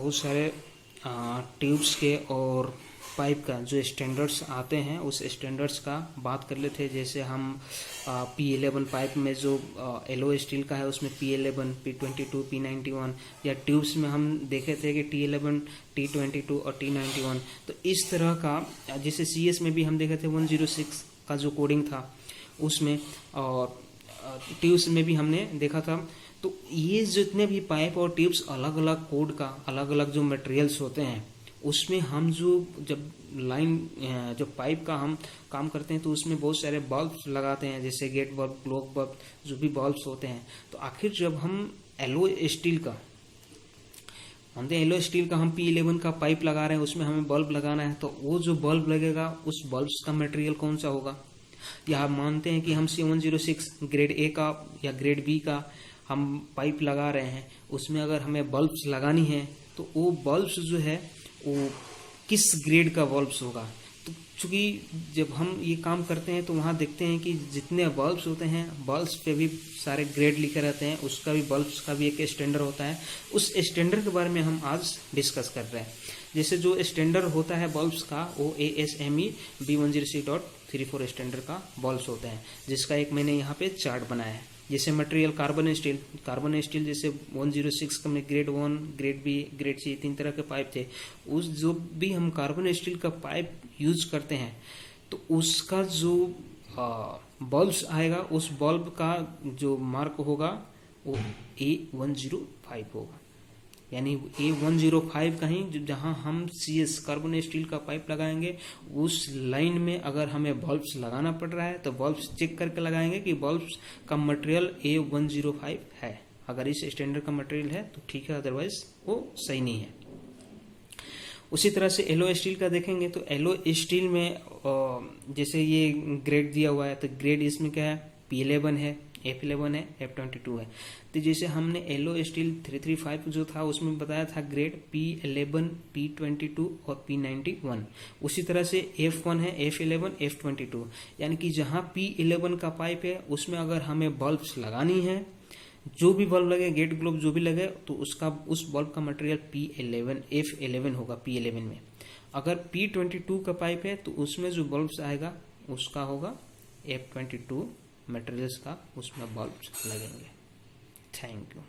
बहुत सारे ट्यूब्स के और पाइप का जो स्टैंडर्ड्स आते हैं उस स्टैंडर्ड्स का बात कर लेते हैं। जैसे हम P11 पाइप में जो एलो स्टील का है उसमें P11, P22, P91, या ट्यूब्स में हम देखे थे कि T11, T22 और T91। तो इस तरह का, जैसे CS में भी हम देखे थे 106 का जो कोडिंग था उसमें, और ट्यूब्स में भी हमने देखा था। तो ये जितने भी पाइप और ट्यूब्स अलग अलग कोड का, अलग अलग जो मटेरियल्स होते हैं, उसमें हम जो जब लाइन जो पाइप का हम काम करते हैं तो उसमें बहुत सारे बल्ब्स लगाते हैं, जैसे गेट बल्ब, ग्लोब बल्ब, जो भी बल्ब्स होते हैं। तो आखिर जब हम एलो स्टील का हम P11 का पाइप लगा रहे हैं, उसमें हमें बल्ब लगाना है, तो वो जो बल्ब लगेगा उस बल्ब्स का मटेरियल कौन सा होगा? या मानते हैं कि हम C106 ग्रेड A का या ग्रेड B का हम पाइप लगा रहे हैं, उसमें अगर हमें बल्ब्स लगानी है तो वो बल्ब्स जो है वो किस ग्रेड का बल्ब्स होगा? तो चूंकि जब हम ये काम करते हैं तो वहाँ देखते हैं कि जितने बल्ब्स होते हैं, बल्ब्स पे भी सारे ग्रेड लिखे रहते हैं, उसका भी, बल्ब्स का भी एक स्टैंडर्ड होता है। उस स्टैंडर्ड के बारे में हम आज डिस्कस कर रहे हैं। जैसे जो स्टैंडर्ड होता है बल्ब्स का, वो ASME B106.34 स्टैंडर्ड का बल्ब्स होते हैं, जिसका एक मैंने यहाँ पे चार्ट बनाया है। जैसे मटेरियल कार्बन स्टील जैसे 106 में grade 1, grade B, grade C, 3 तरह के पाइप थे। उस जो भी हम कार्बन स्टील का पाइप यूज करते हैं तो उसका जो बल्ब्स आएगा, उस बल्ब का जो मार्क होगा वो A105 होगा। यानी A105 कहीं जहां हम CS कार्बन स्टील का पाइप लगाएंगे, उस लाइन में अगर हमें बल्ब्स लगाना पड़ रहा है तो बल्ब्स चेक करके लगाएंगे कि बल्ब्स का मटेरियल A105 है। अगर इस स्टैंडर्ड का मटेरियल है तो ठीक है, अदरवाइज वो सही नहीं है। उसी तरह से एलो स्टील का देखेंगे तो एलो स्टील में जैसे ये ग्रेड दिया हुआ है, तो ग्रेड इसमें क्या है? P11 है, F11 है, F22 है। तो जैसे हमने एलो स्टील 335 जो था उसमें बताया था ग्रेड P11, P22 और P91। उसी तरह से F1 है, F11, F22। यानी कि जहाँ P11 का पाइप है उसमें अगर हमें बल्ब्स लगानी है, जो भी बल्ब लगे, गेट ग्लोब जो भी लगे, तो उस बल्ब का मटेरियल F11 होगा P11 में। अगर P22 का पाइप है तो उसमें जो बल्ब्स आएगा उसका होगा F22 मटेरियल्स का, उसमें बल्ब्स लगेंगे। Thank you.